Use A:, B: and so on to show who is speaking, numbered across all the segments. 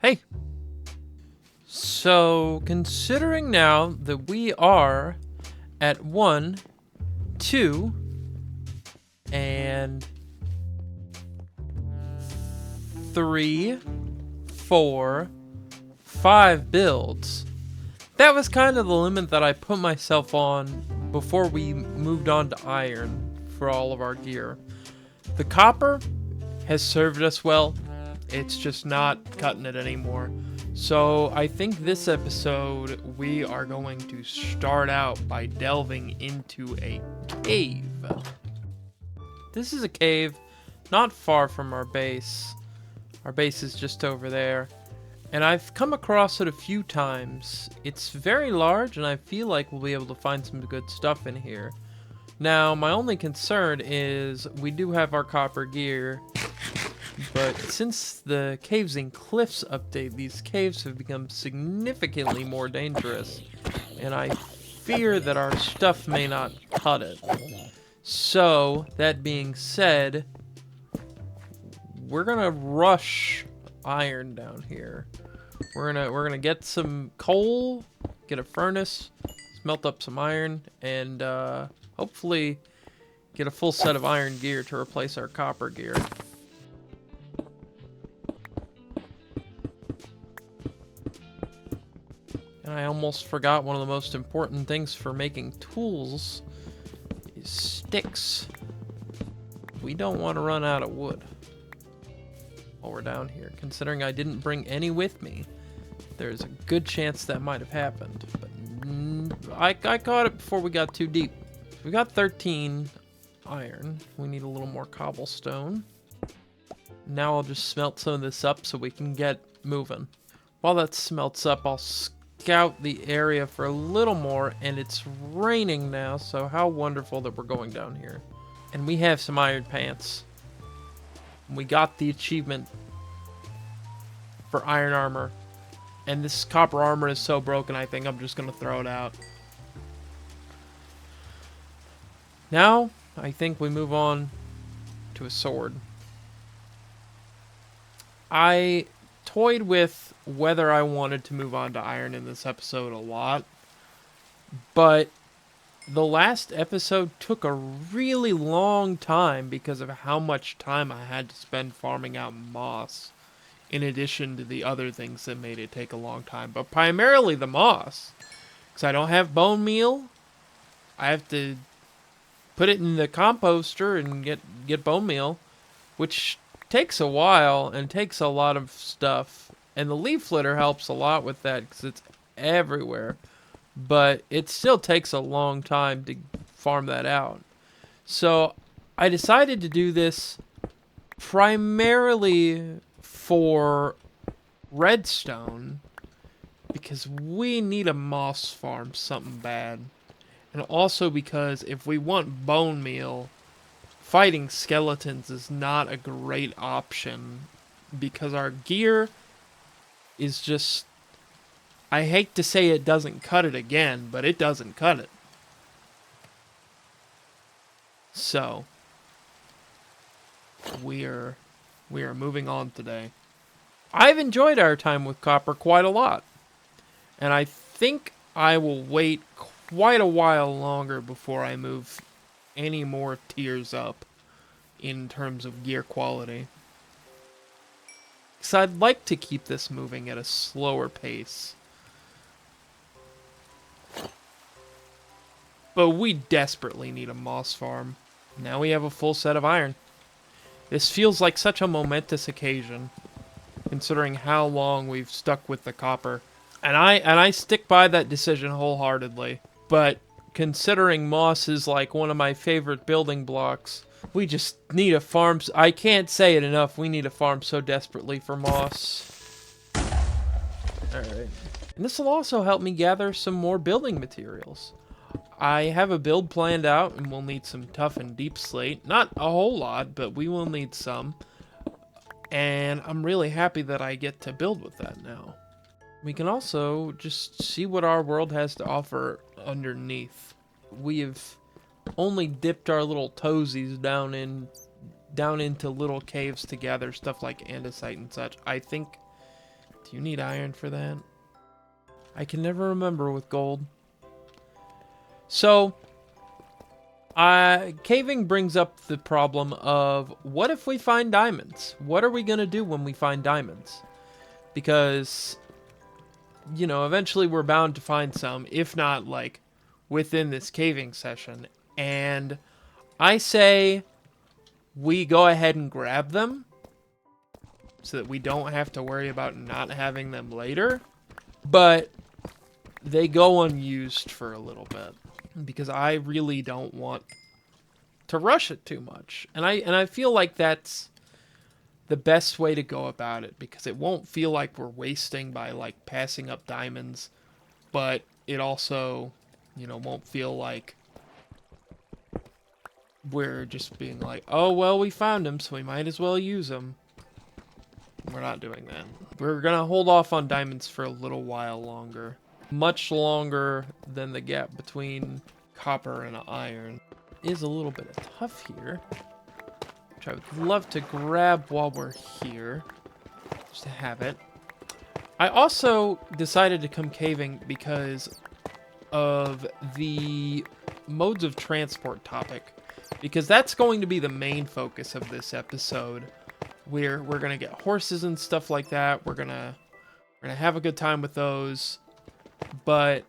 A: Hey! So, considering now that we are at 1, 2, and 3, 4, 5 builds, that was kind of the limit that I put myself on before we moved on to iron for all of our gear. The copper has served us well, it's just not cutting it anymore. So I think this episode we are going to start out by delving into a cave. This is a cave not far from our base. Our base is just over there. And I've come across it a few times. It's very large and I feel like we'll be able to find some good stuff in here. Now, my only concern is we do have our copper gear, but since the Caves and Cliffs update, these caves have become significantly more dangerous, and I fear that our stuff may not cut it. So, that being said, we're gonna rush iron down here. We're gonna get some coal, get a furnace, smelt up some iron, and hopefully get a full set of iron gear to replace our copper gear. And I almost forgot one of the most important things for making tools is sticks. We don't want to run out of wood while we're down here. Considering I didn't bring any with me, there's a good chance that might have happened. But I caught it before we got too deep. We got 13 iron. We need a little more cobblestone. Now I'll just smelt some of this up so we can get moving. While that smelts up, I'll scout the area for a little more, and it's raining now, so how wonderful that we're going down here. And we have some iron pants. We got the achievement for iron armor. And this copper armor is so broken, I think I'm just going to throw it out. Now, I think we move on to a sword. I toyed with whether I wanted to move on to iron in this episode a lot, but the last episode took a really long time because of how much time I had to spend farming out moss, in addition to the other things that made it take a long time, but primarily the moss, because I don't have bone meal. I have to put it in the composter and get bone meal, which takes a while and takes a lot of stuff. And the leaf flitter helps a lot with that because it's everywhere. But it still takes a long time to farm that out. So I decided to do this primarily for redstone because we need a moss farm something bad. And also because if we want bone meal, fighting skeletons is not a great option because our gear is just, I hate to say it doesn't cut it again, but it doesn't cut it. So, we are moving on today. I've enjoyed our time with copper quite a lot, and I think I will wait quite a while longer before I move any more tiers up in terms of gear quality. Because I'd like to keep this moving at a slower pace. But we desperately need a moss farm. Now we have a full set of iron. This feels like such a momentous occasion, considering how long we've stuck with the copper. And I stick by that decision wholeheartedly. But considering moss is like one of my favorite building blocks, we just need a farm. I can't say it enough. We need a farm so desperately for moss. Alright. And this will also help me gather some more building materials. I have a build planned out, and we'll need some tough and deep slate. Not a whole lot, but we will need some. And I'm really happy that I get to build with that now. We can also just see what our world has to offer underneath. We have only dipped our little toesies down into little caves to gather stuff like andesite and such. I think Do you need iron for that? I can never remember with gold. So, caving brings up the problem of, what if we find diamonds? What are we going to do when we find diamonds? Because, you know, eventually we're bound to find some, if not, like, within this caving session. And I say we go ahead and grab them so that we don't have to worry about not having them later. But they go unused for a little bit because I really don't want to rush it too much. And I feel like that's the best way to go about it, because it won't feel like we're wasting by like passing up diamonds, but it also, you know, won't feel like we're just being like, oh, well, we found them, so we might as well use them. We're not doing that. We're going to hold off on diamonds for a little while longer. Much longer than the gap between copper and iron. It is a little bit tough here, which I would love to grab while we're here, just to have it. I also decided to come caving because of the modes of transport topic, because that's going to be the main focus of this episode. We're gonna get horses and stuff like that. We're gonna have a good time with those. But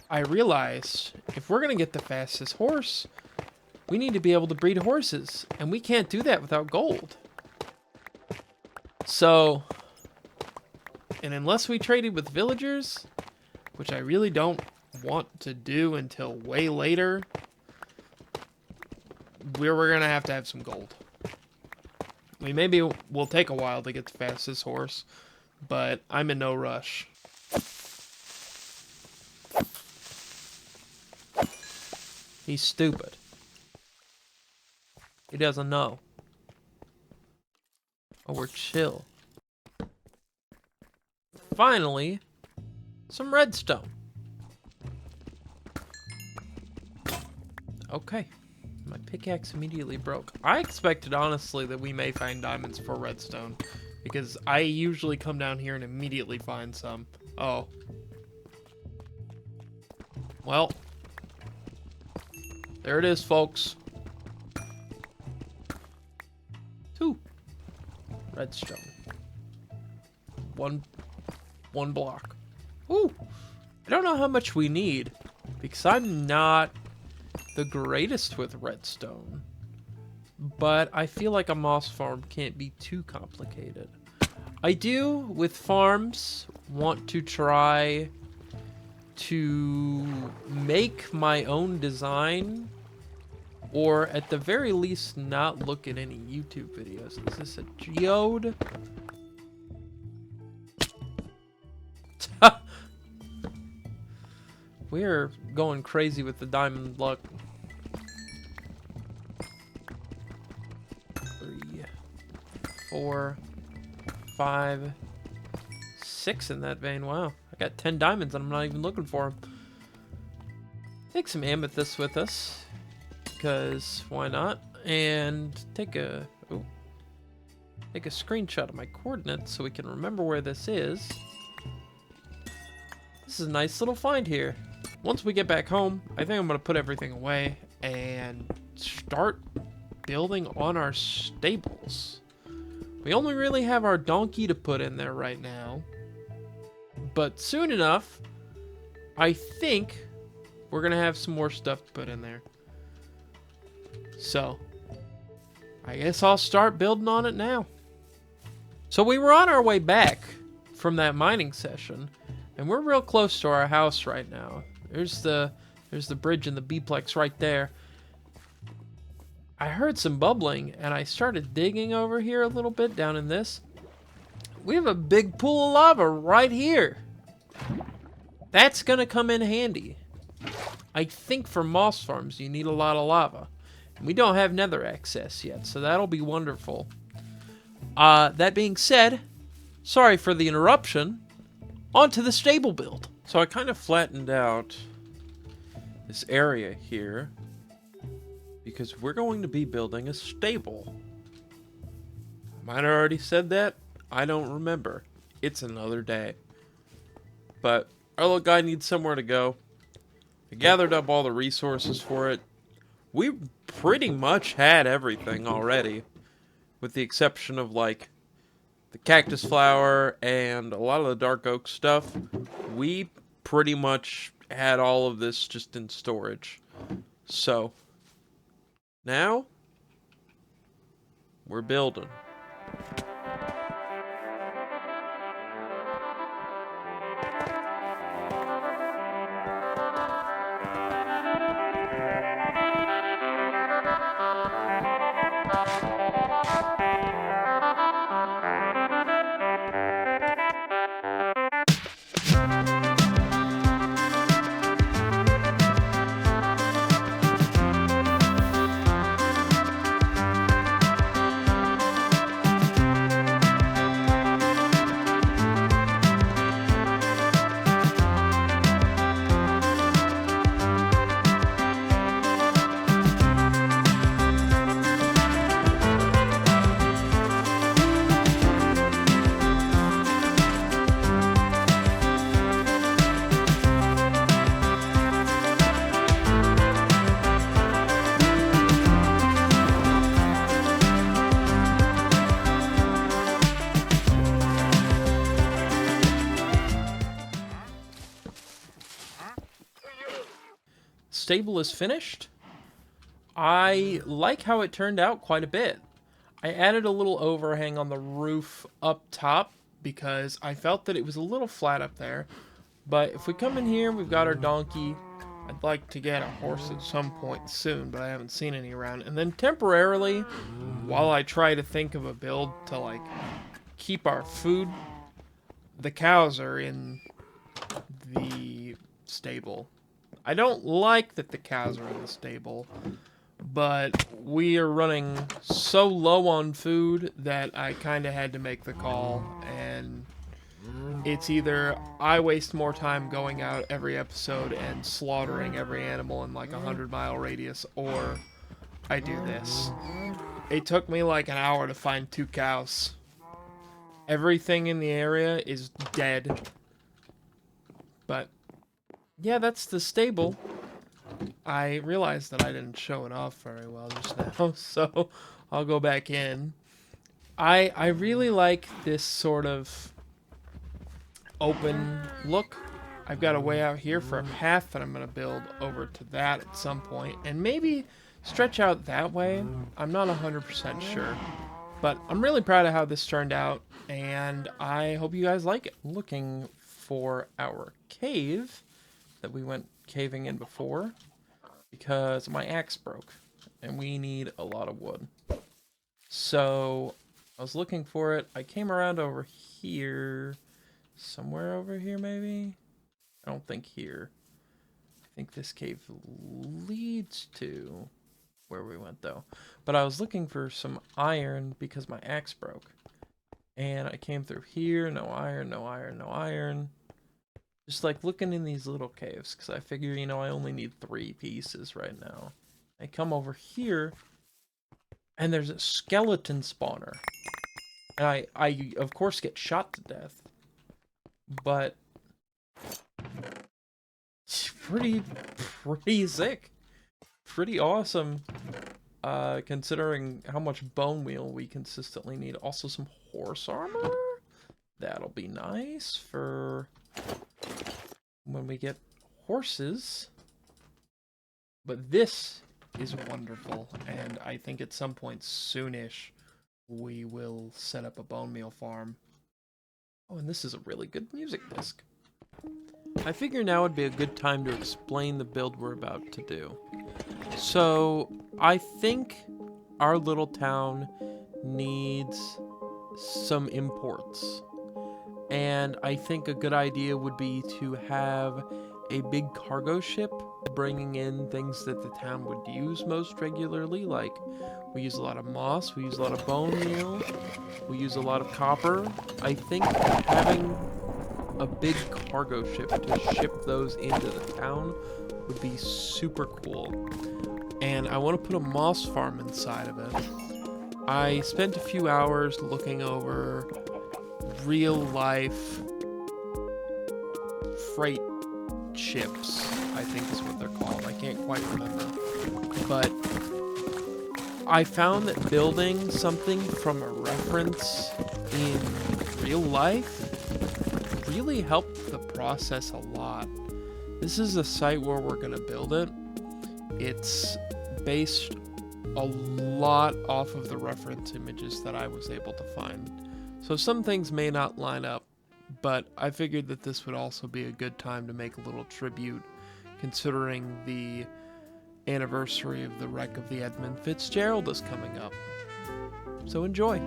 A: I realized if we're gonna get the fastest horse, we need to be able to breed horses, and we can't do that without gold. So, and unless we traded with villagers, which I really don't want to do until way later, we're gonna have to have some gold. I mean, maybe we'll take a while to get the fastest horse, but I'm in no rush. He's stupid. He doesn't know. Oh, we're chill. Finally, some redstone. Okay. My pickaxe immediately broke. I expected, honestly, that we may find diamonds for redstone, because I usually come down here and immediately find some. Oh. Well. There it is, folks. 2 redstone. One block. Ooh. I don't know how much we need, because I'm not the greatest with redstone, but I feel like a moss farm can't be too complicated. I do, with farms, want to try to make my own design, or at the very least not look at any YouTube videos. Is this a geode? We're going crazy with the diamond luck. 3, 4, 5, 6 in that vein. Wow, I got 10 diamonds and I'm not even looking for them. Take some amethyst with us, because why not? And take a screenshot of my coordinates so we can remember where this is. This is a nice little find here. Once we get back home, I think I'm going to put everything away and start building on our stables. We only really have our donkey to put in there right now, but soon enough, I think we're going to have some more stuff to put in there. So, I guess I'll start building on it now. So we were on our way back from that mining session, and we're real close to our house right now. There's the bridge and the B-plex right there. I heard some bubbling, and I started digging over here a little bit down in this. We have a big pool of lava right here. That's gonna come in handy. I think for moss farms, you need a lot of lava. And we don't have nether access yet, so that'll be wonderful. That being said, sorry for the interruption. On to the stable build. So I kind of flattened out this area here because we're going to be building a stable. Might have already said that. I don't remember. it's another day. But our little guy needs somewhere to go. I gathered up all the resources for it. We pretty much had everything already, with the exception of, like, the cactus flower and a lot of the dark oak stuff. We pretty much had all of this just in storage. So, now, we're building. Stable is finished. I like how it turned out quite a bit. I added a little overhang on the roof up top because I felt that it was a little flat up there. But if we come in here, we've got our donkey. I'd like to get a horse at some point soon, but I haven't seen any around. And then temporarily, while I try to think of a build to, like, keep our food, the cows are in the stable. I don't like that the cows are in the stable, but we are running so low on food that I kind of had to make the call, and it's either I waste more time going out every episode and slaughtering every animal in like a 100-mile radius, or I do this. It took me like an hour to find 2 cows. Everything in the area is dead, but yeah, that's the stable. I realized that I didn't show it off very well just now, so I'll go back in. I really like this sort of open look. I've got a way out here for a path that I'm going to build over to that at some point, and maybe stretch out that way. I'm not 100% sure, but I'm really proud of how this turned out, and I hope you guys like it. Looking for our cave that we went caving in before, because my axe broke and we need a lot of wood. So I was looking for it. I came around over here, somewhere over here maybe. I don't think here. I think this cave leads to where we went though. But I was looking for some iron because my axe broke, and I came through here. No iron, no iron, no iron. Just like looking in these little caves, because I figure, you know, I only need 3 pieces right now. I come over here, and there's a skeleton spawner. And I of course get shot to death. But it's pretty sick. Pretty awesome. Considering how much bone meal we consistently need. Also some horse armor. That'll be nice for when we get horses. But this is wonderful, and I think at some point soonish we will set up a bone meal farm. Oh, and this is a really good music disc. I figure now would be a good time to explain the build we're about to do. So, I think our little town needs some imports. And I think a good idea would be to have a big cargo ship bringing in things that the town would use most regularly. Like, we use a lot of moss, we use a lot of bone meal, we use a lot of copper. I think having a big cargo ship to ship those into the town would be super cool. And I want to put a moss farm inside of it. I spent a few hours looking over real life freight ships, I think is what they're called. I can't quite remember. But I found that building something from a reference in real life really helped the process a lot. This is a site where we're going to build it. It's based a lot off of the reference images that I was able to find. So some things may not line up, but I figured that this would also be a good time to make a little tribute, considering the anniversary of the wreck of the Edmund Fitzgerald is coming up. So enjoy.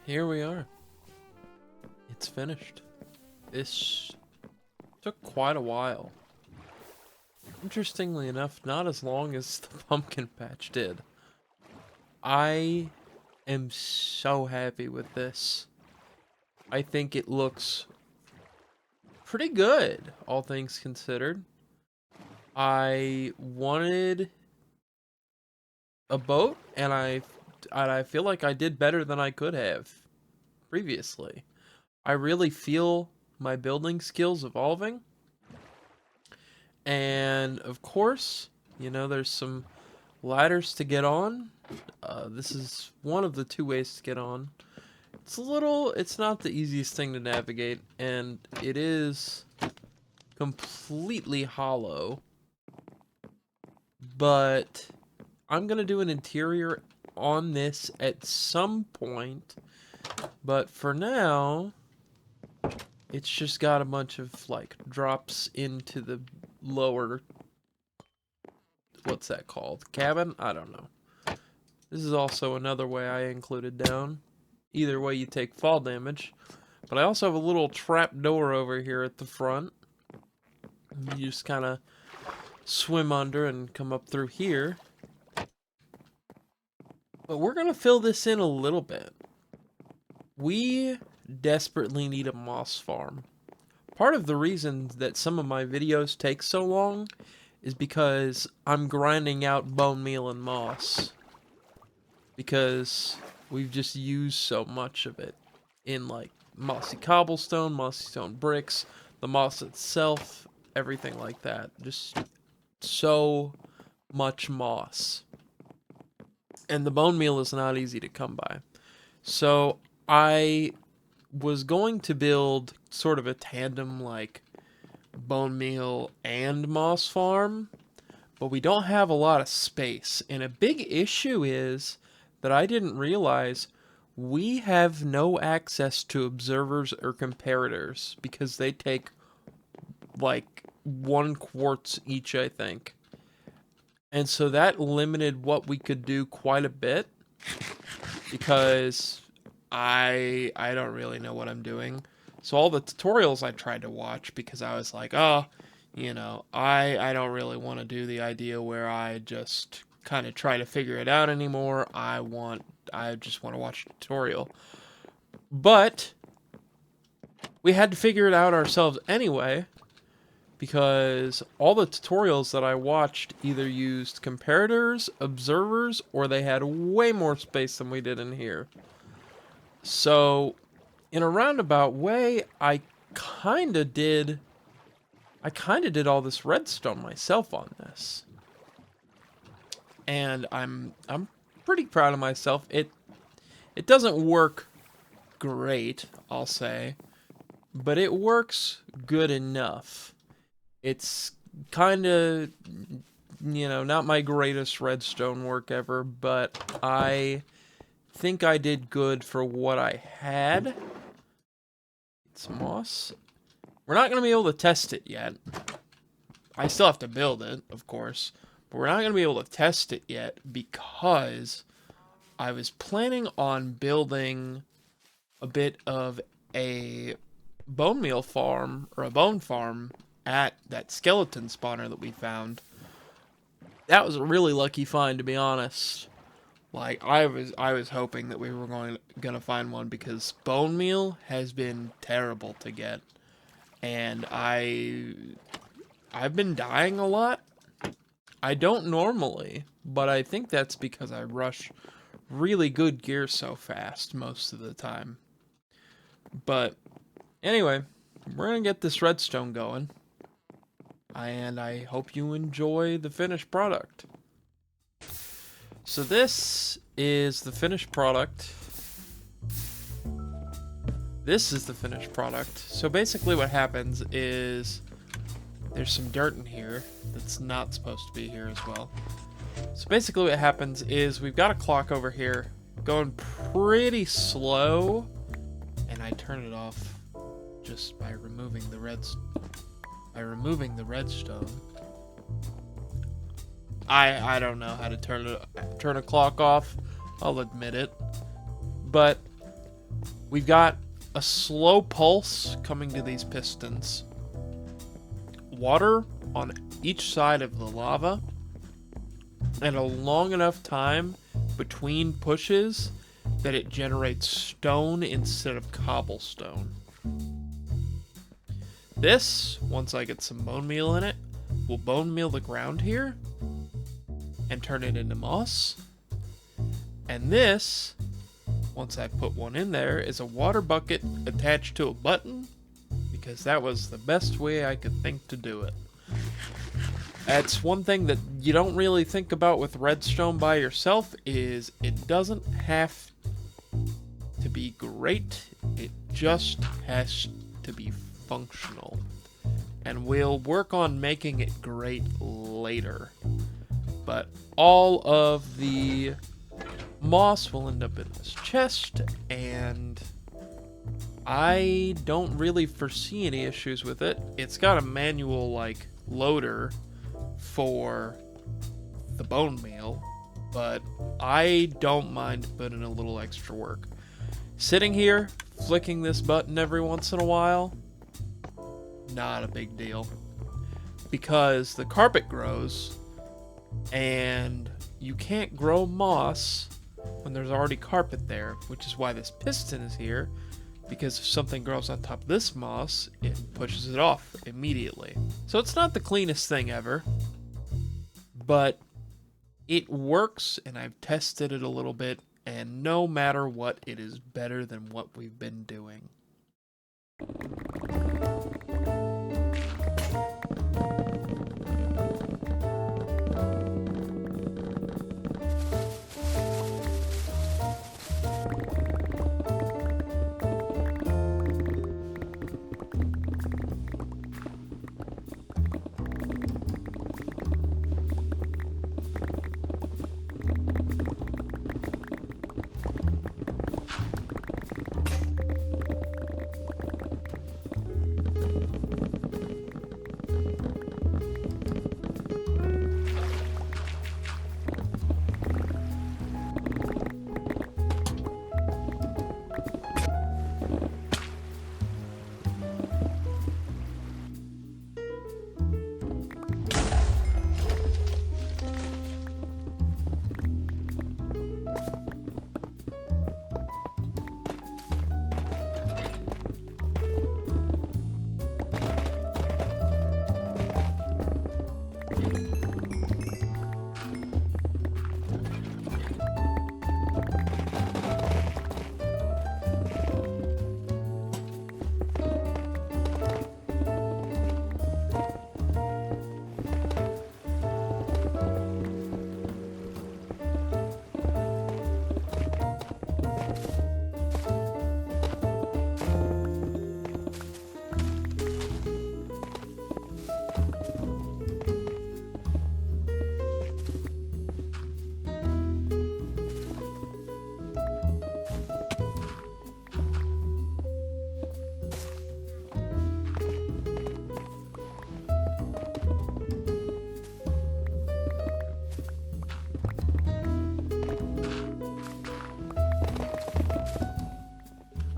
A: Here we are. It's finished. This took quite a while. Interestingly enough, not as long as the pumpkin patch did. I am so happy with this. I think it looks pretty good, all things considered. I wanted a boat, and I feel like I did better than I could have previously. I really feel my building skills evolving. And of course, you know, there's some ladders to get on. This is one of the two ways to get on. It's not the easiest thing to navigate, and it is completely hollow. But I'm gonna do an interior on this at some point, but for now it's just got a bunch of like drops into the lower, what's that called, cabin? I don't know. This is also another way I included down. Either way you take fall damage. But I also have a little trap door over here at the front. You just kind of swim under and come up through here. But we're going to fill this in a little bit. We desperately need a moss farm. Part of the reason that some of my videos take so long is because I'm grinding out bone meal and moss. Because we've just used so much of it in like mossy cobblestone, mossy stone bricks, the moss itself, everything like that. Just so much moss. And the bone meal is not easy to come by. So I was going to build sort of a tandem like bone meal and moss farm, but we don't have a lot of space. And a big issue is that I didn't realize we have no access to observers or comparators because they take like 1 quartz each, I think. And so that limited what we could do quite a bit because I don't really know what I'm doing. So all the tutorials I tried to watch, because I was like, oh, I don't really want to do the idea where I just kind of try to figure it out anymore. I just want to watch a tutorial. But we had to figure it out ourselves anyway, because all the tutorials that I watched either used comparators, observers, or they had way more space than we did in here. So, in a roundabout way, I kind of did all this redstone myself on this. And I'm pretty proud of myself. It doesn't work great, I'll say, but it works good enough. It's kind of, not my greatest redstone work ever, but I think I did good for what I had. It's moss. We're not going to be able to test it yet. I still have to build it, of course, but we're not going to be able to test it yet because I was planning on building a bit of a bone meal farm, or a bone farm, at that skeleton spawner that we found. That was a really lucky find, to be honest. Like, I was hoping that we were gonna find one, because bone meal has been terrible to get. And I've been dying a lot. I don't normally, but I think that's because I rush really good gear so fast most of the time. But anyway, we're gonna get this redstone going, and I hope you enjoy the finished product. So this is the finished product. This is the finished product. So basically what happens is there's some dirt in here that's not supposed to be here as well. So basically what happens is we've got a clock over here going pretty slow, and I turn it off just by removing the redstone. I don't know how to turn a clock off, I'll admit it. But we've got a slow pulse coming to these pistons. Water on each side of the lava, and a long enough time between pushes that it generates stone instead of cobblestone. This, once I get some bone meal in it, will bone meal the ground here and turn it into moss. And this, once I put one in there, is a water bucket attached to a button, because that was the best way I could think to do it. That's one thing that you don't really think about with redstone by yourself, is it doesn't have to be great, it just has to be functional. And we'll work on making it great later. But all of the moss will end up in this chest, and I don't really foresee any issues with it. It's got a manual, loader for the bone meal, but I don't mind putting a little extra work. Sitting here, flicking this button every once in a while, not a big deal. Because the carpet grows, and you can't grow moss when there's already carpet there, which is why this piston is here, because if something grows on top of this moss, it pushes it off immediately. So it's not the cleanest thing ever, but it works, and I've tested it a little bit, and no matter what, it is better than what we've been doing.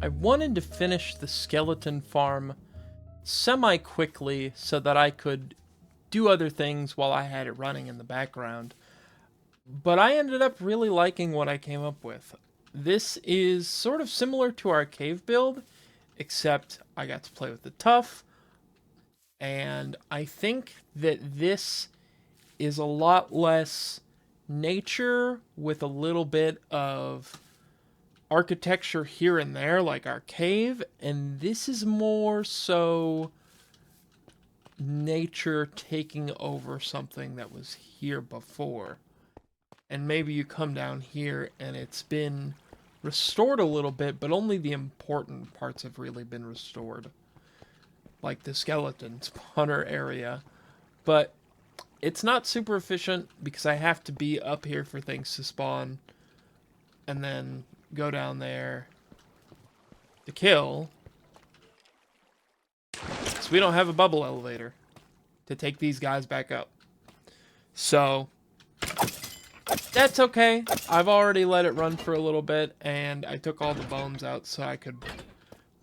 A: wanted to finish the skeleton farm semi-quickly so that I could do other things while I had it running in the background. But I ended up really liking what I came up with. This is sort of similar to our cave build, except I got to play with the tuff, and I think that this is a lot less nature with a little bit of architecture here and there, like our cave, and this is more so nature taking over something that was here before. And maybe you come down here and it's been restored a little bit, but only the important parts have really been restored. Like the skeleton spawner area. But it's not super efficient because I have to be up here for things to spawn. And then go down there to kill. So we don't have a bubble elevator to take these guys back up. So that's okay. I've already let it run for a little bit, and I took all the bones out so I could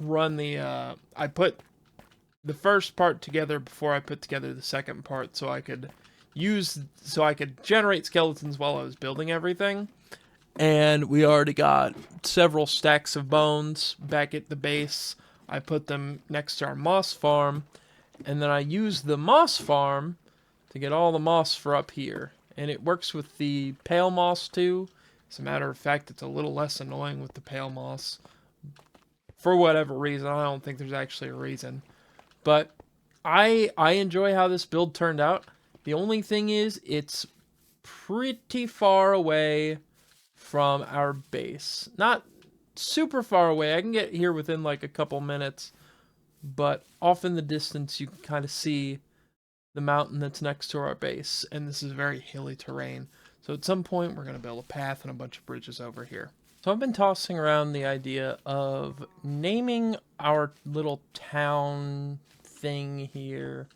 A: run the, I put the first part together before I put together the second part so I could generate skeletons while I was building everything. And we already got several stacks of bones back at the base. I put them next to our moss farm, and then I used the moss farm to get all the moss for up here. And it works with the pale moss too. As a matter of fact, it's a little less annoying with the pale moss. For whatever reason, I don't think there's actually a reason. But I enjoy how this build turned out. The only thing is, it's pretty far away from our base. Not super far away. I can get here within like a couple minutes. But off in the distance, you can kind of see the mountain that's next to our base, and this is very hilly terrain. So at some point, we're going to build a path and a bunch of bridges over here. So I've been tossing around the idea of naming our little town thing here.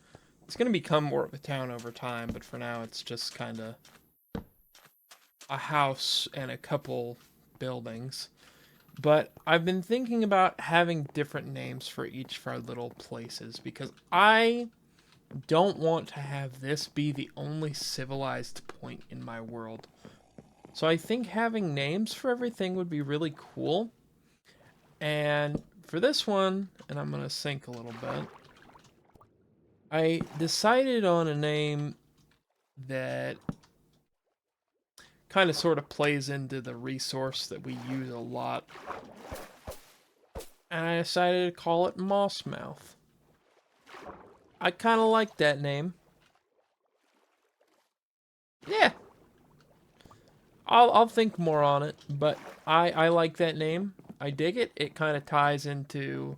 A: It's going to become more of a town over time, but for now, it's just kind of a house and a couple buildings. But I've been thinking about having different names for each of our little places, because I don't want to have this be the only civilized point in my world. So I think having names for everything would be really cool. And for this one, and I'm going to sink a little bit, I decided on a name that kind of sort of plays into the resource that we use a lot. And I decided to call it Mossmouth. I kind of like that name. Yeah. I'll think more on it, but I like that name. I dig it. It kind of ties into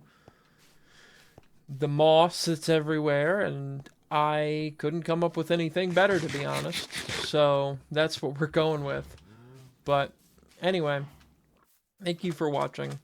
A: the moss that's everywhere, and I couldn't come up with anything better, to be honest. So that's what we're going with. But anyway, thank you for watching.